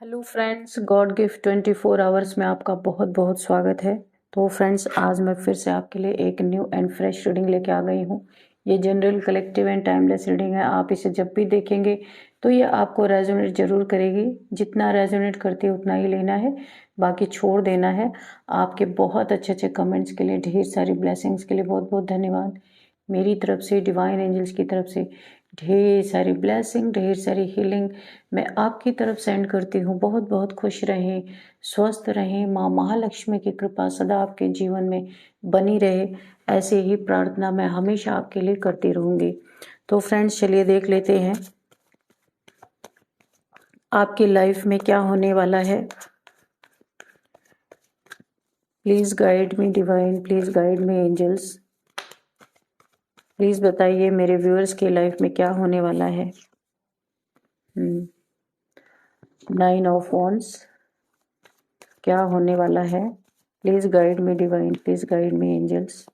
Hello friends, God gift 24 hours में आपका बहुत बहुत स्वागत है। तो फ्रेंड्स, आज मैं फिर से आपके लिए एक न्यू एंड फ्रेश रीडिंग लेके आ गई हूँ। ये general, collective and timeless reading है। आप इसे जब भी देखेंगे तो ये आपको रेजोनेट जरूर करेगी। जितना रेजोनेट करती है उतना ही लेना है, बाकी छोड़ देना है। आपके बहुत अच्छे अच्छे कमेंट्स के लिए, ढेर सारी ब्लेसिंग्स के लिए बहुत बहुत धन्यवाद। मेरी तरफ से, डिवाइन एंजल्स की तरफ से ढेर सारी ब्लेसिंग, ढेर सारी हीलिंग मैं आपकी तरफ सेंड करती हूँ। बहुत बहुत खुश रहें, स्वस्थ रहें। माँ महालक्ष्मी की कृपा सदा आपके जीवन में बनी रहे, ऐसे ही प्रार्थना मैं हमेशा आपके लिए करती रहूँगी। तो फ्रेंड्स, चलिए देख लेते हैं आपकी लाइफ में क्या होने वाला है। Please guide me divine, please guide me angels. प्लीज़ बताइए मेरे व्यूअर्स की लाइफ में क्या होने वाला है। 9 ऑफ वॉन्ड्स, क्या होने वाला है। Please guide me divine, please guide me angels.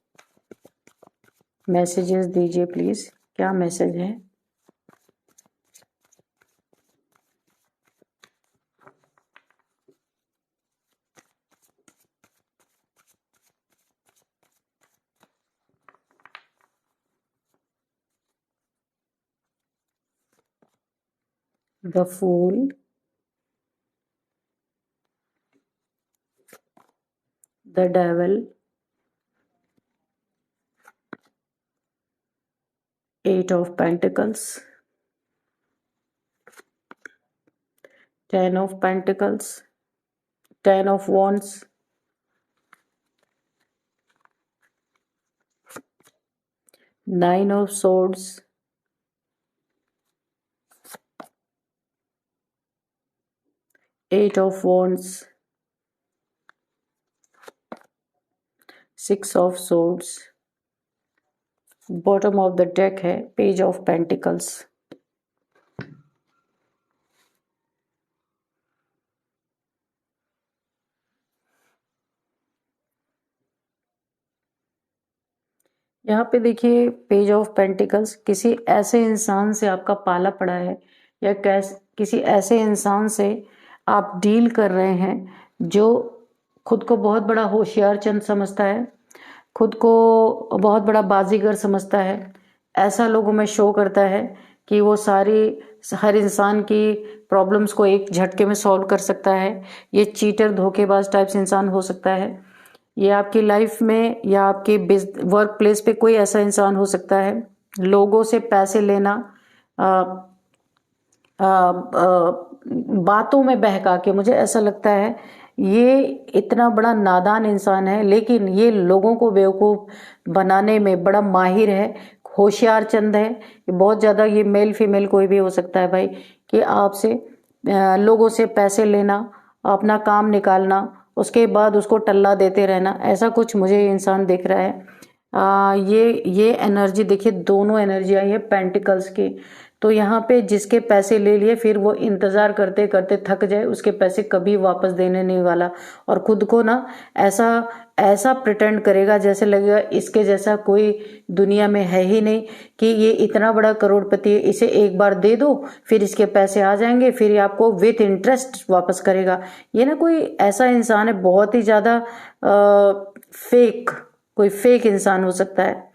Messages दीजिए प्लीज़, क्या मैसेज है। The fool, the devil, 8 of pentacles, 10 of pentacles, 10 of wands, 9 of swords, 8 of wands, 6 of swords। Bottom of the deck है page of pentacles. यहाँ पे देखिए, page of pentacles, किसी ऐसे इंसान से आपका पाला पड़ा है, या किसी ऐसे इंसान से आप डील कर रहे हैं जो खुद को बहुत बड़ा होशियार चंद समझता है, खुद को बहुत बड़ा बाजीगर समझता है। ऐसा लोगों में शो करता है कि वो हर इंसान की प्रॉब्लम्स को एक झटके में सॉल्व कर सकता है। ये चीटर, धोखेबाज टाइप्स इंसान हो सकता है। ये आपकी लाइफ में या आपके वर्क प्लेस पे कोई ऐसा इंसान हो सकता है। लोगों से पैसे लेना, आ, बातों में बहका के, मुझे ऐसा लगता है ये इतना बड़ा नादान इंसान है, लेकिन ये लोगों को बेवकूफ़ बनाने में बड़ा माहिर है, होशियार चंद है। ये बहुत ज़्यादा, ये मेल फीमेल कोई भी हो सकता है भाई, कि आपसे लोगों से पैसे लेना, अपना काम निकालना, उसके बाद उसको टल्ला देते रहना, ऐसा कुछ मुझे इंसान दिख रहा है। ये एनर्जी देखिए, दोनों एनर्जी आई है पेंटिकल्स की। तो यहाँ पे जिसके पैसे ले लिए, फिर वो इंतज़ार करते करते थक जाए, उसके पैसे कभी वापस देने नहीं वाला, और खुद को ना ऐसा ऐसा प्रिटेंड करेगा जैसे लगेगा इसके जैसा कोई दुनिया में है ही नहीं, कि ये इतना बड़ा करोड़पति है, इसे एक बार दे दो फिर इसके पैसे आ जाएंगे, फिर ये आपको विथ इंटरेस्ट वापस करेगा। ये ना कोई ऐसा इंसान है, बहुत ही ज़्यादा फेक, कोई फेक इंसान हो सकता है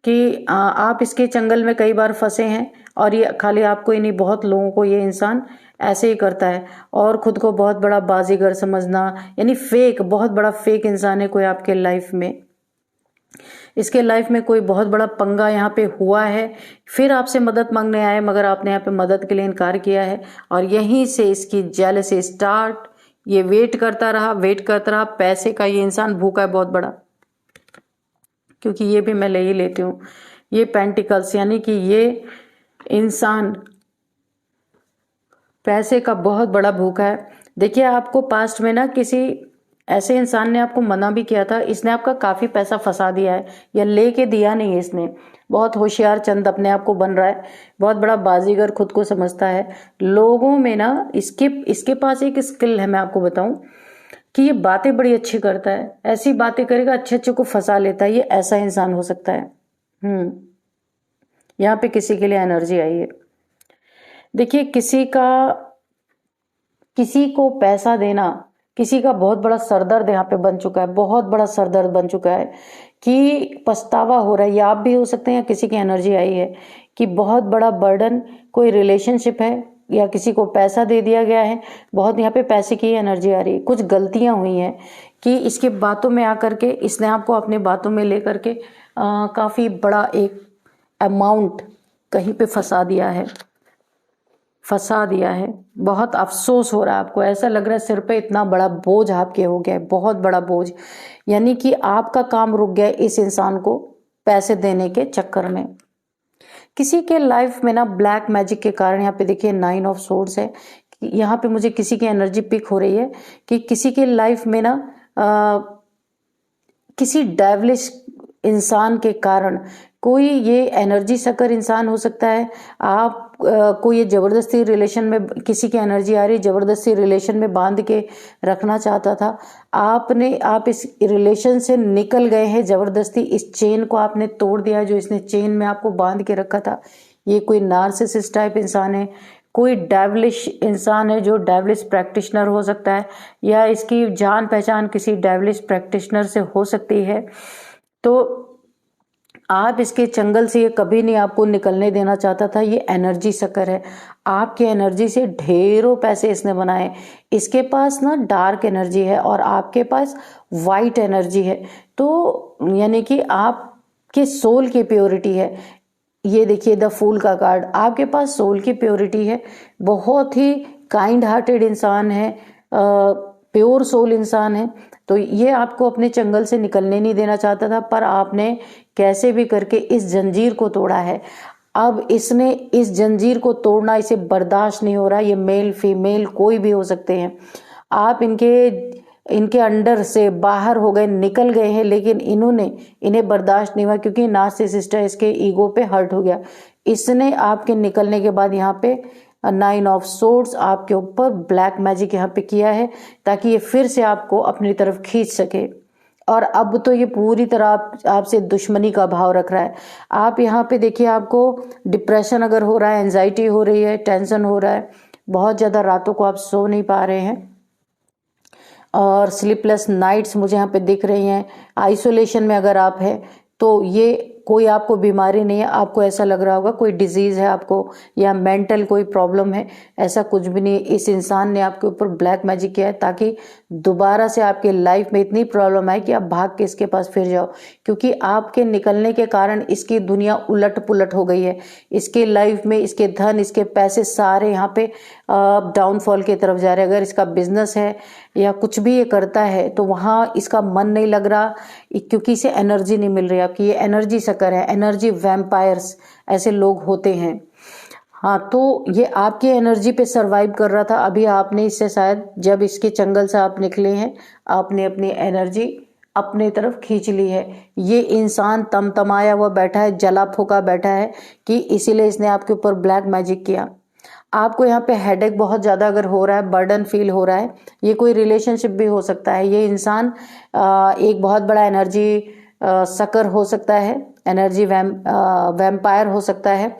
कि आप इसके चंगल में कई बार फंसे हैं, और ये खाली आपको ही नहीं, बहुत लोगों को ये इंसान ऐसे ही करता है। और खुद को बहुत बड़ा बाजीगर समझना, यानी फेक, बहुत बड़ा फेक इंसान है कोई आपके लाइफ में। इसके लाइफ में कोई बहुत बड़ा पंगा यहाँ पे हुआ है, फिर आपसे मदद मांगने आए, मगर आपने यहाँ पे मदद के लिए इनकार किया है, और यहीं से इसकी जेलसी स्टार्ट। ये वेट करता रहा, पैसे का ये इंसान भूखा है बहुत बड़ा, क्योंकि ये भी मैं ले ही लेती हूँ। ये पेंटिकल्स, यानी कि ये इंसान पैसे का बहुत बड़ा भूखा है। देखिए, आपको पास्ट में ना किसी ऐसे इंसान ने आपको मना भी किया था, इसने आपका काफ़ी पैसा फंसा दिया है, या लेके दिया नहीं है इसने। बहुत होशियार चंद अपने आप को बन रहा है, बहुत बड़ा बाजीगर खुद को समझता है। लोगों में ना इसके पास एक स्किल है, मैं आपको बताऊं, कि ये बातें बड़ी अच्छी करता है, ऐसी बातें करेगा, अच्छे अच्छे को फंसा लेता है। ये ऐसा इंसान हो सकता है। यहाँ पे किसी के लिए एनर्जी आई है। देखिए, किसी का किसी को पैसा देना, किसी का बहुत बड़ा सरदर्द यहाँ पे बन चुका है, बहुत बड़ा सरदर्द बन चुका है कि पछतावा हो रहा है, या आप भी हो सकते हैं या किसी की एनर्जी आई है कि बहुत बड़ा बर्डन, कोई रिलेशनशिप है या किसी को पैसा दे दिया गया है, बहुत यहाँ पे पैसे की एनर्जी आ रही है, कुछ गलतियां हुई हैं कि इसके बातों में आकर के इसने आपको अपने बातों में लेकर के काफ़ी बड़ा एक अमाउंट कहीं पे फंसा दिया है, बहुत अफसोस हो रहा है आपको, ऐसा लग रहा है सिर पे इतना बड़ा बोझ आपके हो गया है, बहुत बड़ा बोझ, यानी कि आपका काम रुक गया इस इंसान को पैसे देने के चक्कर में। किसी के लाइफ में ना ब्लैक मैजिक के कारण, यहाँ पे देखिए 9 ऑफ सोर्ड्स है, यहाँ पे मुझे किसी की एनर्जी पिक हो रही है कि किसी के लाइफ में ना किसी डेविलिश इंसान के कारण, कोई ये एनर्जी सकर इंसान हो सकता है, आप को ये जबरदस्ती रिलेशन में, किसी की एनर्जी आ रही, जबरदस्ती रिलेशन में बांध के रखना चाहता था, आप इस रिलेशन से निकल गए हैं, जबरदस्ती इस चेन को आपने तोड़ दिया जो इसने चेन में आपको बांध के रखा था। ये कोई नार्सिसिस्ट टाइप इंसान है, कोई डेविलिश इंसान है जो डेविलिश प्रैक्टिशनर हो सकता है, या इसकी जान पहचान किसी डेविलिश प्रैक्टिशनर से हो सकती है। तो आप इसके चंगल से ये कभी नहीं आपको निकलने देना चाहता था। ये एनर्जी सकर है, आपके एनर्जी से ढेरों पैसे इसने बनाए। इसके पास ना डार्क एनर्जी है और आपके पास वाइट एनर्जी है, तो यानी कि आपके सोल की प्योरिटी है। ये देखिए द फूल का कार्ड, आपके पास सोल की प्योरिटी है, बहुत ही काइंड हार्टेड इंसान है, प्योर सोल इंसान है। तो ये आपको अपने चंगल से निकलने नहीं देना चाहता था, पर आपने कैसे भी करके इस जंजीर को तोड़ा है। अब इसने इस जंजीर को तोड़ना इसे बर्दाश्त नहीं हो रहा। ये मेल फीमेल कोई भी हो सकते हैं, आप इनके अंडर से बाहर हो गए, निकल गए हैं, लेकिन इन्हें बर्दाश्त नहीं हुआ क्योंकि नार्सिसिस्ट है, इसके ईगो पे हर्ट हो गया। इसने आपके निकलने के बाद यहाँ पे 9 ऑफ सोर्ड्स आपके ऊपर ब्लैक मैजिक यहाँ पे किया है ताकि ये फिर से आपको अपनी तरफ खींच सके। और अब तो ये पूरी तरह आपसे दुश्मनी का भाव रख रहा है। आप यहाँ पे देखिए, आपको डिप्रेशन अगर हो रहा है, एंजाइटी हो रही है, टेंशन हो रहा है, बहुत ज़्यादा रातों को आप सो नहीं पा रहे हैं और स्लीपलेस नाइट्स मुझे यहाँ पे दिख रही हैं। आइसोलेशन में अगर आप है तो ये कोई आपको बीमारी नहीं है, आपको ऐसा लग रहा होगा कोई डिजीज़ है आपको या मेंटल कोई प्रॉब्लम है, ऐसा कुछ भी नहीं। इस इंसान ने आपके ऊपर ब्लैक मैजिक किया है ताकि दोबारा से आपके लाइफ में इतनी प्रॉब्लम आए कि आप भाग के इसके पास फिर जाओ, क्योंकि आपके निकलने के कारण इसकी दुनिया उलट पुलट हो गई है। इसके लाइफ में इसके धन, इसके पैसे सारे यहाँ पे डाउनफॉल की तरफ जा रहे हैं। अगर इसका बिजनेस है या कुछ भी ये करता है तो वहाँ इसका मन नहीं लग रहा क्योंकि इसे एनर्जी नहीं मिल रही। आपकी ये एनर्जी सकर है, एनर्जी वैम्पायर्स ऐसे लोग होते हैं। हाँ, तो ये आपकी एनर्जी पे सरवाइव कर रहा था। अभी आपने इससे शायद जब इसके चंगल से आप निकले हैं, आपने अपनी एनर्जी अपने तरफ खींच ली है। ये इंसान तमतमाया हुआ बैठा है, जला फूका बैठा है कि इसीलिए इसने आपके ऊपर ब्लैक मैजिक किया। आपको यहाँ पे हेडेक बहुत ज़्यादा अगर हो रहा है, बर्डन फील हो रहा है, ये कोई रिलेशनशिप भी हो सकता है। ये इंसान एक बहुत बड़ा एनर्जी सकर हो सकता है, एनर्जी वैम्पायर हो सकता है,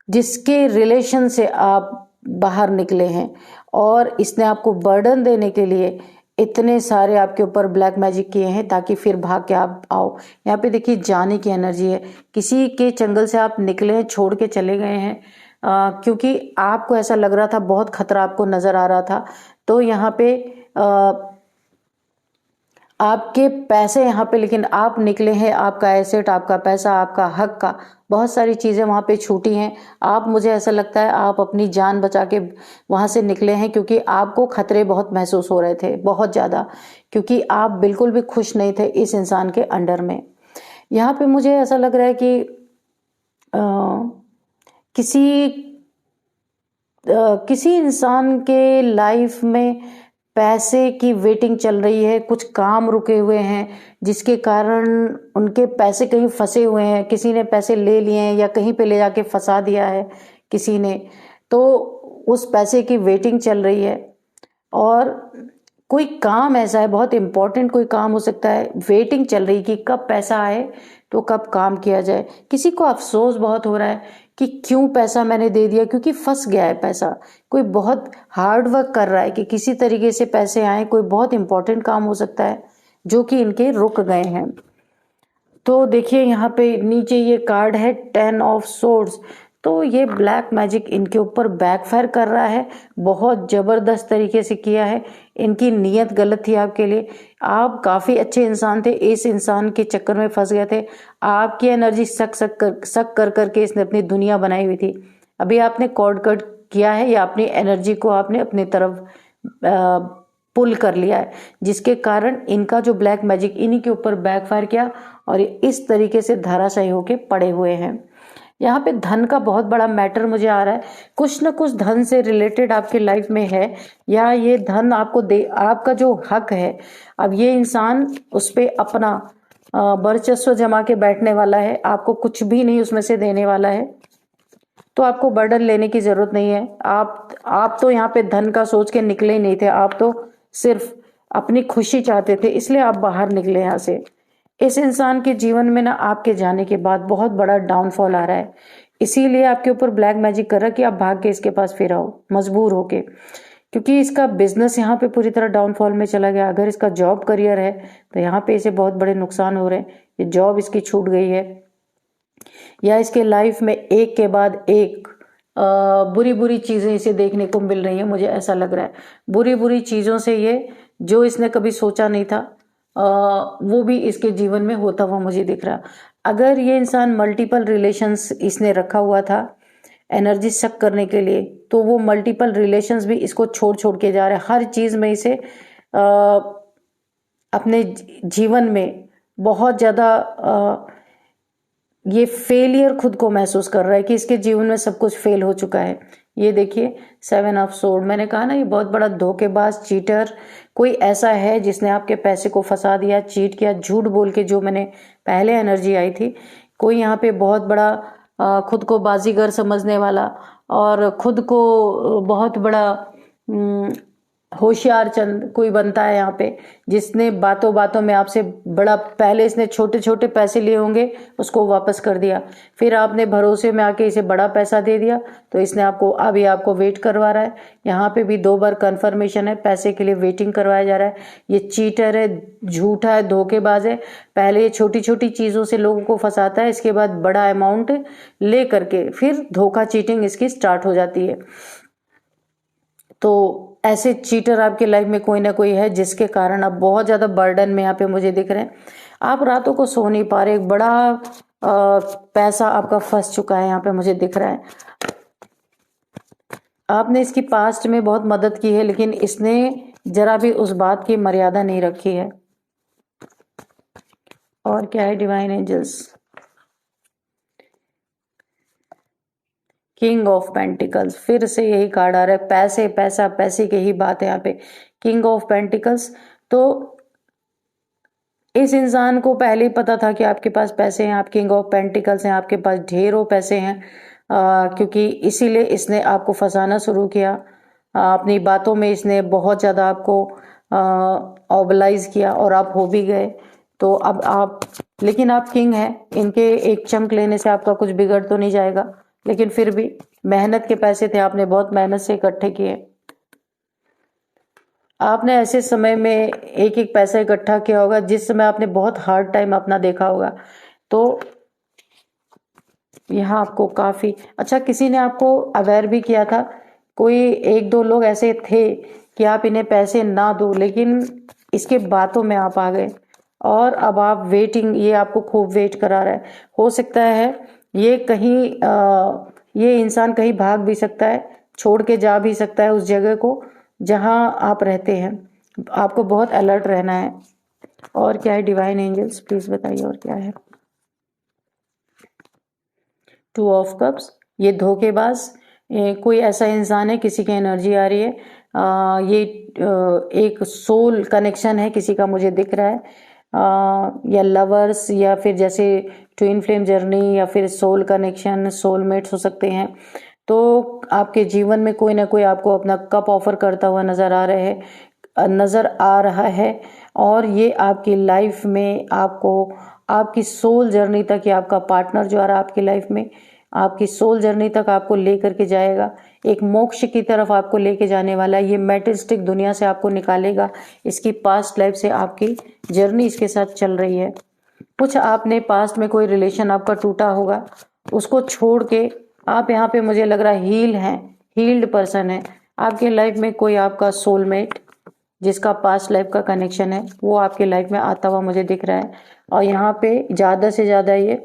जिसके रिलेशन से आप बाहर निकले हैं और इसने आपको बर्डन देने के लिए इतने सारे आपके ऊपर ब्लैक मैजिक किए हैं ताकि फिर भाग के आप आओ। यहाँ पे देखिए जाने की एनर्जी है, किसी के चंगल से आप निकले हैं, छोड़ के चले गए हैं क्योंकि आपको ऐसा लग रहा था, बहुत खतरा आपको नजर आ रहा था। तो यहाँ पे आपके पैसे यहाँ पे, लेकिन आप निकले हैं, आपका एसेट, आपका पैसा, आपका हक का बहुत सारी चीज़ें वहाँ पे छूटी हैं। आप, मुझे ऐसा लगता है आप अपनी जान बचा के वहाँ से निकले हैं क्योंकि आपको खतरे बहुत महसूस हो रहे थे, बहुत ज़्यादा, क्योंकि आप बिल्कुल भी खुश नहीं थे इस इंसान के अंडर में। यहाँ पे मुझे ऐसा लग रहा है कि किसी इंसान के लाइफ में पैसे की वेटिंग चल रही है, कुछ काम रुके हुए हैं जिसके कारण उनके पैसे कहीं फंसे हुए हैं, किसी ने पैसे ले लिए हैं या कहीं पे ले जाके फंसा दिया है किसी ने, तो उस पैसे की वेटिंग चल रही है। और कोई काम ऐसा है, बहुत इंपॉर्टेंट कोई काम हो सकता है, वेटिंग चल रही कि कब पैसा आए तो कब काम किया जाए। किसी को अफसोस बहुत हो रहा है कि क्यों पैसा मैंने दे दिया, क्योंकि फंस गया है पैसा। कोई बहुत हार्ड वर्क कर रहा है कि किसी तरीके से पैसे आए, कोई बहुत इंपॉर्टेंट काम हो सकता है जो कि इनके रुक गए हैं। तो देखिए यहाँ पे नीचे ये कार्ड है 10 ऑफ सोर्ड्स। तो ये ब्लैक मैजिक इनके ऊपर बैकफायर कर रहा है, बहुत ज़बरदस्त तरीके से किया है। इनकी नीयत गलत थी आपके लिए। आप काफ़ी अच्छे इंसान थे, इस इंसान के चक्कर में फंस गए थे। आपकी एनर्जी सक कर करके इसने अपनी दुनिया बनाई हुई थी। अभी आपने कॉर्ड कट किया है या अपनी एनर्जी को आपने अपनी तरफ पुल कर लिया है, जिसके कारण इनका जो ब्लैक मैजिक इन्हीं के ऊपर बैकफायर किया और ये इस तरीके से धराशायी होके पड़े हुए हैं। यहाँ पे धन का बहुत बड़ा मैटर मुझे आ रहा है, कुछ ना कुछ धन से रिलेटेड आपके लाइफ में है, या ये धन आपको दे, आपका जो हक है, अब ये इंसान उस पर अपना वर्चस्व जमा के बैठने वाला है, आपको कुछ भी नहीं उसमें से देने वाला है। तो आपको बर्डन लेने की जरूरत नहीं है। आप तो यहाँ पे धन का सोच के निकले ही नहीं थे, आप तो सिर्फ अपनी खुशी चाहते थे, इसलिए आप बाहर निकले यहाँ से। इस इंसान के जीवन में ना आपके जाने के बाद बहुत बड़ा डाउनफॉल आ रहा है, इसीलिए आपके ऊपर ब्लैक मैजिक कर रहा है कि आप भाग के इसके पास फिर आओ मजबूर होके, क्योंकि इसका बिजनेस यहाँ पे पूरी तरह डाउनफॉल में चला गया। अगर इसका जॉब करियर है तो यहाँ पे इसे बहुत बड़े नुकसान हो रहे हैं, ये जॉब इसकी छूट गई है, या इसके लाइफ में एक के बाद एक बुरी बुरी चीज़ें इसे देखने को मिल रही हैं। मुझे ऐसा लग रहा है बुरी बुरी चीज़ों से ये, जो इसने कभी सोचा नहीं था वो भी इसके जीवन में होता हुआ मुझे दिख रहा। अगर ये इंसान मल्टीपल रिलेशंस इसने रखा हुआ था एनर्जी सक करने के लिए, तो वो मल्टीपल रिलेशंस भी इसको छोड़ छोड़ के जा रहे हैं। हर चीज़ में इसे अपने जीवन में बहुत ज़्यादा ये फेलियर खुद को महसूस कर रहा है कि इसके जीवन में सब कुछ फेल हो चुका है। ये देखिए 7 ऑफ सोर्ड, मैंने कहा ना ये बहुत बड़ा धोखेबाज चीटर कोई ऐसा है जिसने आपके पैसे को फंसा दिया, चीट किया, झूठ बोल के, जो मैंने पहले एनर्जी आई थी। कोई यहाँ पे बहुत बड़ा खुद को बाजीगर समझने वाला और खुद को बहुत बड़ा होशियार चंद कोई बनता है यहाँ पे, जिसने बातों बातों में आपसे बड़ा, पहले इसने छोटे छोटे पैसे लिए होंगे उसको वापस कर दिया, फिर आपने भरोसे में आके इसे बड़ा पैसा दे दिया, तो इसने आपको अभी आपको वेट करवा रहा है। यहाँ पे भी 2 बार कंफर्मेशन है, पैसे के लिए वेटिंग करवाया जा रहा है। ये चीटर है, झूठा है, धोखेबाज है। पहले ये छोटी छोटी चीज़ों से लोगों को फंसाता है, इसके बाद बड़ा अमाउंट ले करके फिर धोखा चीटिंग इसकी स्टार्ट हो जाती है। तो ऐसे चीटर आपके लाइफ में कोई ना कोई है, जिसके कारण आप बहुत ज़्यादा बर्डन में यहाँ पे मुझे दिख रहे हैं। आप रातों को सो नहीं पा रहे, एक बड़ा पैसा आपका फंस चुका है यहाँ पे मुझे दिख रहा है। आपने इसकी पास्ट में बहुत मदद की है, लेकिन इसने जरा भी उस बात की मर्यादा नहीं रखी है। और क्या है divine angels, king of pentacles, फिर से यही कार्ड आ रहा है, पैसे पैसा पैसे की ही बात है यहाँ पे, किंग ऑफ पेंटिकल्स। तो इस इंसान को पहले ही पता था कि आपके पास पैसे हैं, आप किंग ऑफ पेंटिकल्स हैं, आपके पास ढेरों पैसे हैं, क्योंकि इसीलिए इसने आपको फंसाना शुरू किया। अपनी बातों में इसने बहुत ज़्यादा आपको ऑबलाइज किया और आप हो भी गए। तो अब आप, लेकिन आप किंग हैं, इनके एक चंक लेने से आपका कुछ बिगड़ तो नहीं जाएगा, लेकिन फिर भी मेहनत के पैसे थे, आपने बहुत मेहनत से इकट्ठे किए। आपने ऐसे समय में एक एक पैसा इकट्ठा किया होगा जिस समय आपने बहुत हार्ड टाइम अपना देखा होगा। तो यहाँ आपको काफ़ी अच्छा, किसी ने आपको अवेयर भी किया था, कोई 1-2 लोग ऐसे थे कि आप इन्हें पैसे ना दो, लेकिन इसके बातों में आप आ गए और अब आप वेटिंग, ये आपको खूब वेट करा रहा है। हो सकता है ये कहीं ये इंसान कहीं भाग भी सकता है, छोड़ के जा भी सकता है उस जगह को जहां आप रहते हैं। आपको बहुत अलर्ट रहना है। और क्या है डिवाइन एंजल्स, प्लीज बताइए और क्या है। 2 ऑफ कप्स, ये धोखेबाज कोई ऐसा इंसान है, किसी की एनर्जी आ रही है, ये एक सोल कनेक्शन है किसी का मुझे दिख रहा है, या लवर्स, या फिर जैसे ट्विन फ्लेम जर्नी, या फिर सोल कनेक्शन, सोलमेट्स हो सकते हैं। तो आपके जीवन में कोई ना कोई आपको अपना कप ऑफर करता हुआ नज़र आ रहा है, और ये आपकी लाइफ में आपको आपकी सोल जर्नी तक, या आपका पार्टनर जो आ रहा है आपकी लाइफ में, आपकी सोल जर्नी तक आपको लेकर के जाएगा, एक मोक्ष की तरफ आपको लेके जाने वाला है। ये मैटेरियलिस्टिक दुनिया से आपको निकालेगा। इसकी पास्ट लाइफ से आपकी जर्नी इसके साथ चल रही है। कुछ आपने पास्ट में कोई रिलेशन आपका टूटा होगा, उसको छोड़ के आप यहाँ पे मुझे लग रहा है हील्ड पर्सन है। आपके लाइफ में कोई आपका सोलमेट जिसका पास्ट लाइफ का कनेक्शन है वो आपके लाइफ में आता हुआ मुझे दिख रहा है। और यहाँ पे ज़्यादा से ज़्यादा ये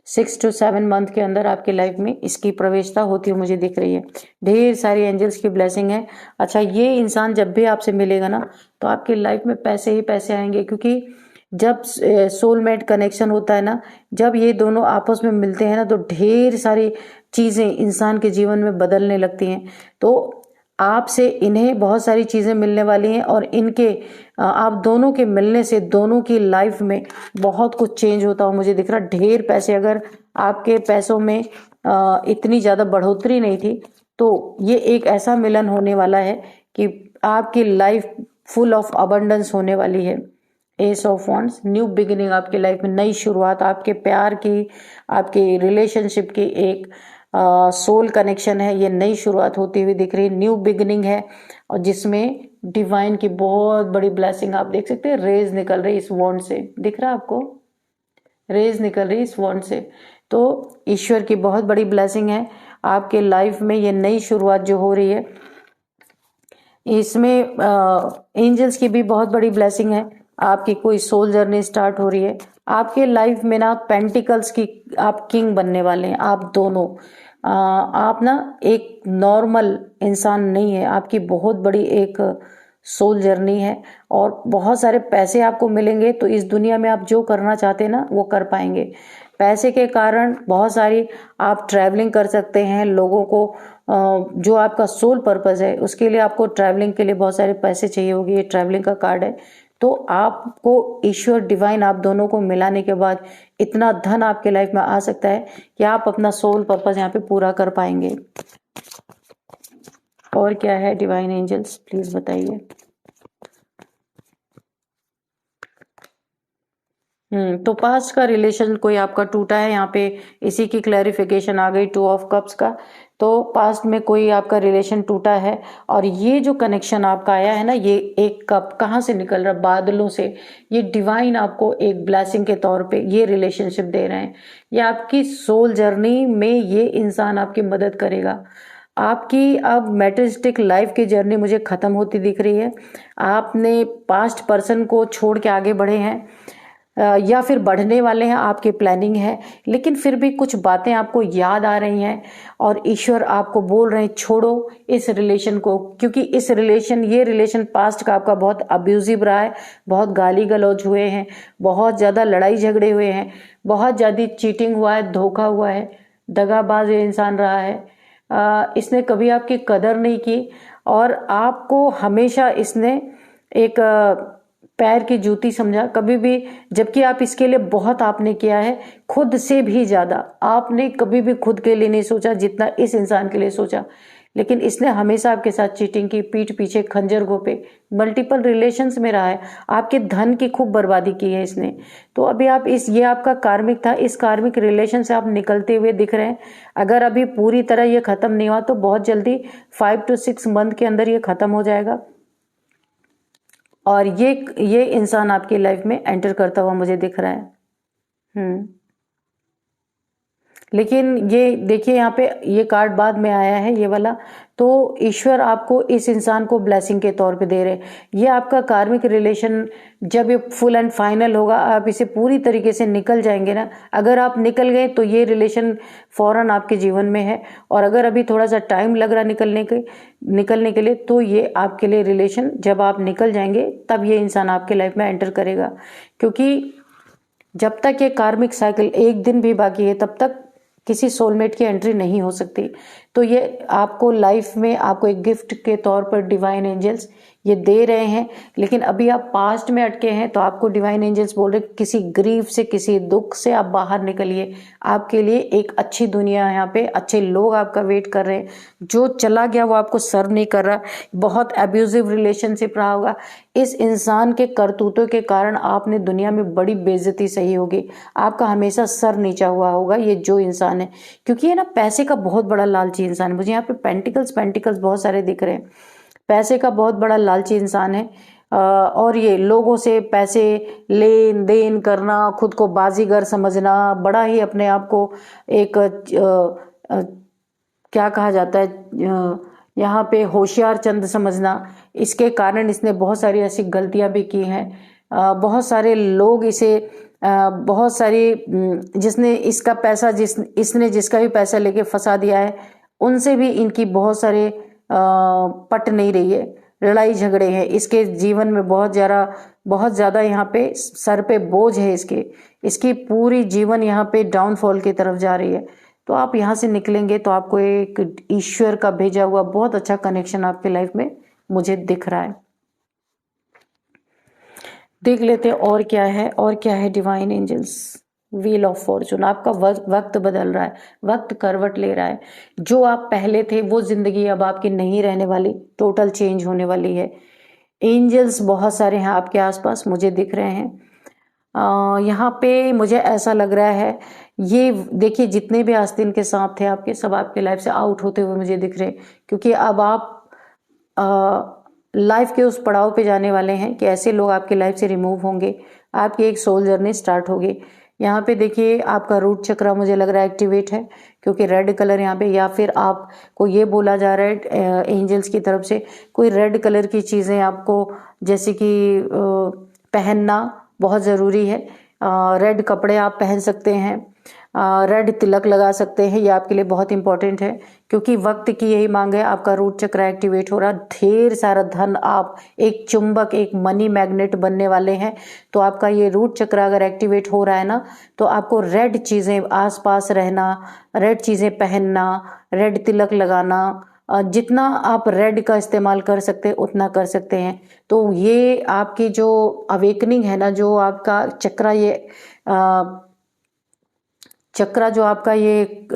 6 to 7 मंथ के अंदर आपकी लाइफ में इसकी प्रवेशता होती हुई मुझे दिख रही है। ढेर सारी एंजल्स की ब्लेसिंग है। अच्छा, ये इंसान जब भी आपसे मिलेगा ना तो आपकी लाइफ में पैसे ही पैसे आएंगे, क्योंकि जब सोलमेट कनेक्शन होता है ना, जब ये दोनों आपस में मिलते हैं ना तो ढेर सारी चीज़ें इंसान के जीवन में बदलने लगती हैं। तो आपसे इन्हें बहुत सारी चीज़ें मिलने वाली हैं और इनके आप दोनों के मिलने से दोनों की लाइफ में बहुत कुछ चेंज होता हुआ मुझे दिख रहा। ढेर पैसे, अगर आपके पैसों में इतनी ज़्यादा बढ़ोतरी नहीं थी तो ये एक ऐसा मिलन होने वाला है कि आपकी लाइफ फुल ऑफ अबंडेंस होने वाली है। S of wands, new beginning आपकी लाइफ में, नई शुरुआत, आपके प्यार की, आपके रिलेशनशिप की एक सोल कनेक्शन है। ये नई शुरुआत होती हुई दिख रही है, न्यू बिगिनिंग है और जिसमें डिवाइन की बहुत बड़ी ब्लेसिंग आप देख सकते हैं। रेज निकल रही इस वॉन्ड से, दिख रहा है आपको, रेज निकल रही इस वॉन्ड से। तो ईश्वर की बहुत बड़ी ब्लेसिंग है आपके लाइफ में। ये नई शुरुआत जो हो रही है इसमें एंजल्स की भी बहुत बड़ी ब्लेसिंग है। आपकी कोई सोल जर्नी स्टार्ट हो रही है। आपके लाइफ में ना पेंटिकल्स की आप किंग बनने वाले हैं, आप दोनों। आप ना एक नॉर्मल इंसान नहीं है, आपकी बहुत बड़ी एक सोल जर्नी है और बहुत सारे पैसे आपको मिलेंगे। तो इस दुनिया में आप जो करना चाहते हैं ना वो कर पाएंगे। पैसे के कारण बहुत सारी आप ट्रैवलिंग कर सकते हैं। लोगों को जो आपका सोल पर्पस है उसके लिए आपको ट्रैवलिंग के लिए बहुत सारे पैसे चाहिए होगी। ये ट्रैवलिंग का कार्ड है। तो आपको ईश्वर डिवाइन आप दोनों को मिलाने के बाद इतना धन आपके लाइफ में आ सकता है कि आप अपना सोल पर्पस यहाँ पे पूरा कर पाएंगे। और क्या है डिवाइन एंजल्स, प्लीज बताइए। तो पास्ट का रिलेशन कोई आपका टूटा है, यहाँ पे इसी की क्लैरिफिकेशन आ गई 2 ऑफ कप्स का। तो पास्ट में कोई आपका रिलेशन टूटा है और ये जो कनेक्शन आपका आया है ना, ये एक कप कहाँ से निकल रहा, बादलों से। ये डिवाइन आपको एक ब्लेसिंग के तौर पे ये रिलेशनशिप दे रहे हैं। ये आपकी सोल जर्नी में ये इंसान आपकी मदद करेगा। आपकी अब मैटेरियलिस्टिक लाइफ की जर्नी मुझे ख़त्म होती दिख रही है। आपने पास्ट पर्सन को छोड़ के आगे बढ़े हैं या फिर बढ़ने वाले हैं, आपकी प्लानिंग है। लेकिन फिर भी कुछ बातें आपको याद आ रही हैं और ईश्वर आपको बोल रहे हैं छोड़ो इस रिलेशन को, क्योंकि ये रिलेशन पास्ट का आपका बहुत अब्यूजिव रहा है। बहुत गाली गलौज हुए हैं, बहुत ज़्यादा लड़ाई झगड़े हुए हैं, बहुत ज़्यादा चीटिंग हुआ है, धोखा हुआ है, दगाबाज ये इंसान रहा है। इसने कभी आपकी कदर नहीं की और आपको हमेशा इसने एक पैर की जूती समझा कभी भी, जबकि आप इसके लिए बहुत आपने किया है, खुद से भी ज़्यादा आपने कभी भी खुद के लिए नहीं सोचा जितना इस इंसान के लिए सोचा। लेकिन इसने हमेशा आपके साथ चीटिंग की, पीठ पीछे खंजर घोंपे, मल्टीपल रिलेशंस में रहा है, आपके धन की खूब बर्बादी की है इसने। तो अभी आप ये आपका कार्मिक था, इस कार्मिक रिलेशन से आप निकलते हुए दिख रहे हैं। अगर अभी पूरी तरह ये ख़त्म नहीं हुआ तो बहुत जल्दी 5 to 6 मंथ के अंदर ये ख़त्म हो जाएगा और ये इंसान आपकी लाइफ में एंटर करता हुआ मुझे दिख रहा है। लेकिन ये देखिए यहाँ पे ये कार्ड बाद में आया है ये वाला। तो ईश्वर आपको इस इंसान को ब्लेसिंग के तौर पे दे रहे हैं। ये आपका कार्मिक रिलेशन जब ये फुल एंड फाइनल होगा, आप इसे पूरी तरीके से निकल जाएंगे ना। अगर आप निकल गए तो ये रिलेशन फौरन आपके जीवन में है, और अगर अभी थोड़ा सा टाइम लग रहा निकलने के लिए तो ये आपके लिए रिलेशन जब आप निकल जाएंगे तब ये इंसान आपके लाइफ में एंटर करेगा। क्योंकि जब तक ये कार्मिक साइकिल एक दिन भी बाकी है तब तक किसी सोलमेट की एंट्री नहीं हो सकती। तो ये आपको लाइफ में आपको एक गिफ्ट के तौर पर डिवाइन एंजल्स ये दे रहे हैं, लेकिन अभी आप पास्ट में अटके हैं तो आपको डिवाइन एंजल्स बोल रहे किसी ग्रीफ से, किसी दुख से आप बाहर निकलिए। आपके लिए एक अच्छी दुनिया है, यहाँ पे अच्छे लोग आपका वेट कर रहे हैं। जो चला गया वो आपको सर्व नहीं कर रहा, बहुत एब्यूजिव रिलेशनशिप रहा होगा, इस इंसान के करतूतों के कारण आपने दुनिया में बड़ी बेइज्जती सही होगी, आपका हमेशा सर नीचा हुआ होगा ये जो इंसान है, क्योंकि ये ना पैसे का बहुत बड़ा लालची इंसान है। मुझे यहाँ पे पेंटिकल्स बहुत सारे दिख रहे हैं, पैसे का बहुत बड़ा लालची इंसान है। और ये लोगों से पैसे लेन देन करना, खुद को बाजीगर समझना, बड़ा ही अपने आप को एक क्या कहा जाता है यहाँ पे होशियार चंद समझना, इसके कारण इसने बहुत सारी ऐसी गलतियां भी की हैं। बहुत सारे लोग इसे बहुत सारी जिसने इसका पैसा इसने जिसका भी पैसा लेके फंसा दिया है, उनसे भी इनकी बहुत सारे पट नहीं रही है, लड़ाई झगड़े हैं इसके जीवन में बहुत ज़्यादा यहाँ पे सर पे बोझ है इसकी पूरी जीवन यहाँ पे डाउनफॉल की तरफ जा रही है। तो आप यहाँ से निकलेंगे तो आपको एक ईश्वर का भेजा हुआ बहुत अच्छा कनेक्शन आपके लाइफ में मुझे दिख रहा है। देख लेते हैं और क्या है divine angels. Wheel of fortune, आपका वक्त बदल रहा है, वक्त करवट ले रहा है। जो आप पहले थे वो जिंदगी अब आपकी नहीं रहने वाली, टोटल चेंज होने वाली है। एंजल्स बहुत सारे हैं आपके आसपास मुझे दिख रहे हैं। यहाँ पे मुझे ऐसा लग रहा है, ये देखिए जितने भी आस्तीन के सांप थे आपके, सब आपके लाइफ से आउट होते हुए मुझे दिख रहे हैं, क्योंकि अब आप लाइफ के उस पड़ाव पे जाने वाले हैं कि ऐसे लोग आपकी लाइफ से रिमूव होंगे, आपकी एक सोल जर्नी स्टार्ट होगी। यहाँ पे देखिए आपका रूट चक्र मुझे लग रहा है एक्टिवेट है, क्योंकि रेड कलर यहाँ पे, या फिर आपको ये बोला जा रहा है एंजल्स की तरफ से कोई रेड कलर की चीज़ें आपको जैसे कि पहनना बहुत ज़रूरी है। रेड कपड़े आप पहन सकते हैं, रेड तिलक लगा सकते हैं, ये आपके लिए बहुत इंपॉर्टेंट है, क्योंकि वक्त की यही मांग है। आपका रूट चक्र एक्टिवेट हो रहा, ढेर सारा धन, आप एक चुंबक, एक मनी मैग्नेट बनने वाले हैं। तो आपका ये रूट चक्र अगर एक्टिवेट हो रहा है ना, तो आपको रेड चीज़ें आसपास रहना, रेड चीज़ें पहनना, रेड तिलक लगाना, जितना आप रेड का इस्तेमाल कर सकते हैं उतना कर सकते हैं। तो ये आपकी जो अवेकनिंग है ना, जो आपका चक्रा ये चक्रा जो आपका ये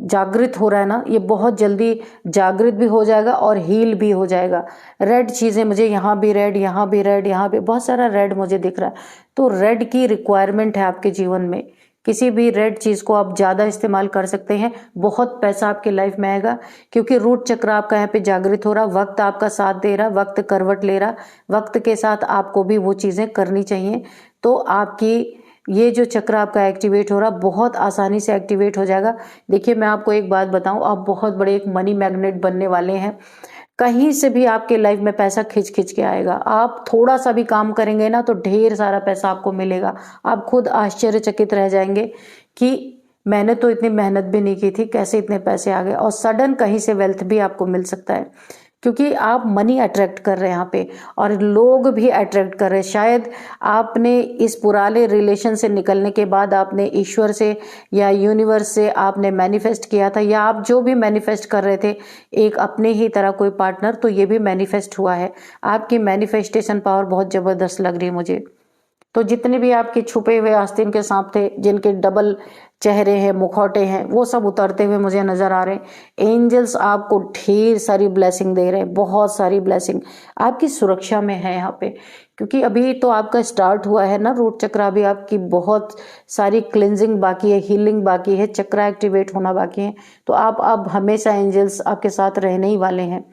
जागृत हो रहा है ना, ये बहुत जल्दी जागृत भी हो जाएगा और हील भी हो जाएगा। रेड चीज़ें मुझे यहाँ भी रेड, यहाँ भी रेड, यहाँ भी बहुत सारा रेड मुझे दिख रहा है। तो रेड की रिक्वायरमेंट है आपके जीवन में, किसी भी रेड चीज़ को आप ज़्यादा इस्तेमाल कर सकते हैं, बहुत पैसा आपके लाइफ में आएगा, क्योंकि रूट चक्र आपका यहाँ पे जागृत हो रहा, वक्त आपका साथ दे रहा, वक्त करवट ले रहा, वक्त के साथ आपको भी वो चीज़ें करनी चाहिए। तो आपकी ये जो चक्र आपका एक्टिवेट हो रहा बहुत आसानी से एक्टिवेट हो जाएगा। देखिए मैं आपको एक बात बताऊं, आप बहुत बड़े एक मनी मैग्नेट बनने वाले हैं। कहीं से भी आपके लाइफ में पैसा खिंच के आएगा। आप थोड़ा सा भी काम करेंगे ना तो ढेर सारा पैसा आपको मिलेगा। आप खुद आश्चर्यचकित रह जाएंगे कि मैंने तो इतनी मेहनत भी नहीं की थी, कैसे इतने पैसे आ गए। और सडन कहीं से वेल्थ भी आपको मिल सकता है, क्योंकि आप मनी अट्रैक्ट कर रहे हैं यहाँ पे, और लोग भी अट्रैक्ट कर रहे हैं। शायद आपने इस पुराने रिलेशन से निकलने के बाद आपने ईश्वर से या यूनिवर्स से आपने मैनिफेस्ट किया था, या आप जो भी मैनिफेस्ट कर रहे थे एक अपने ही तरह कोई पार्टनर, तो ये भी मैनिफेस्ट हुआ है। आपकी मैनिफेस्टेशन पावर बहुत ज़बरदस्त लग रही है मुझे। तो जितने भी आपके छुपे हुए आस्तीन के सांप थे, जिनके डबल चेहरे हैं, मुखौटे हैं, वो सब उतरते हुए मुझे नजर आ रहे हैं। एंजल्स आपको ढेर सारी ब्लेसिंग दे रहे हैं, बहुत सारी ब्लेसिंग आपकी सुरक्षा में है यहाँ पे, क्योंकि अभी तो आपका स्टार्ट हुआ है ना रूट चक्र, अभी आपकी बहुत सारी क्लिनजिंग बाकी है, हीलिंग बाकी है, चक्र एक्टिवेट होना बाकी है। तो आप अब हमेशा एंजल्स आपके साथ रहने ही वाले हैं।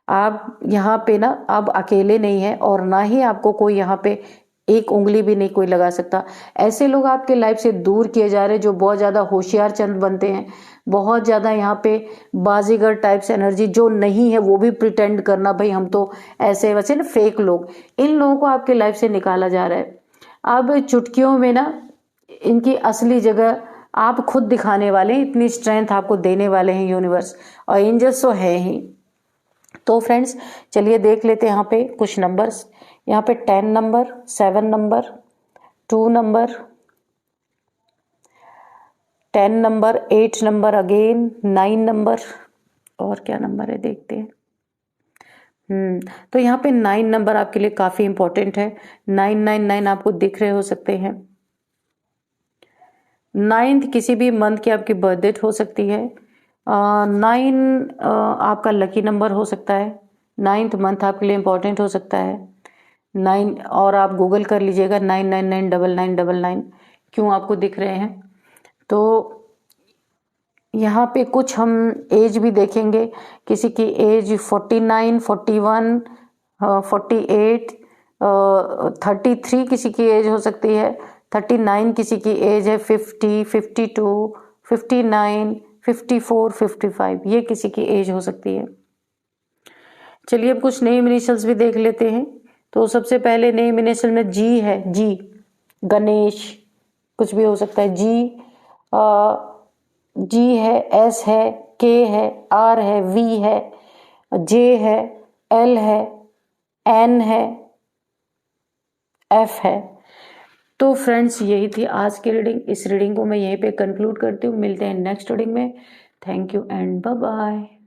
आप यहाँ पे ना अब अकेले नहीं है, और ना ही आपको कोई यहाँ पे एक उंगली भी नहीं कोई लगा सकता। ऐसे लोग आपके लाइफ से दूर किए जा रहे हैं जो बहुत ज़्यादा होशियार चंद बनते हैं, बहुत ज़्यादा यहाँ पे बाजीगर टाइप्स एनर्जी जो नहीं है वो भी प्रिटेंड करना, भाई हम तो ऐसे वैसे ना, फेक लोग, इन लोगों को आपके लाइफ से निकाला जा रहा है। अब चुटकियों में ना इनकी असली जगह आप खुद दिखाने वाले हैं, इतनी स्ट्रेंथ आपको देने वाले हैं यूनिवर्स, और एंजल्स तो है ही। तो फ्रेंड्स चलिए देख लेते हैं यहाँ पे कुछ नंबर्स। यहाँ पे 10 number, 7 number, 2 number, 10 number, 8 number, again 9 number, और क्या नंबर है देखते हैं, तो यहाँ पे 9 नंबर आपके लिए काफ़ी इंपॉर्टेंट है। 999 आपको दिख रहे हो सकते हैं। 9th किसी भी मंथ की आपकी बर्थ डेट हो सकती है। 9 आपका लकी नंबर हो सकता है। 9th मंथ आपके लिए इंपॉर्टेंट हो सकता है। 9 और आप गूगल कर लीजिएगा 9999999 क्यों आपको दिख रहे हैं। तो यहाँ पे कुछ हम एज भी देखेंगे। किसी की एज 49, 41, 48, 33 किसी की एज हो सकती है। 39 किसी की एज है। 50, 52, 59, 54, 55 ये किसी की एज हो सकती है। चलिए अब कुछ नेम इनिशियल्स भी देख लेते हैं। तो सबसे पहले नेम इनिशियल में जी है। जी, गणेश, कुछ भी हो सकता है। जी है, एस है, के है, आर है, वी है, जे है, एल है, एन है, एफ है। तो फ्रेंड्स यही थी आज की रीडिंग। इस रीडिंग को मैं यहीं पे कंक्लूड करती हूँ। मिलते हैं नेक्स्ट रीडिंग में। Thank you and bye bye.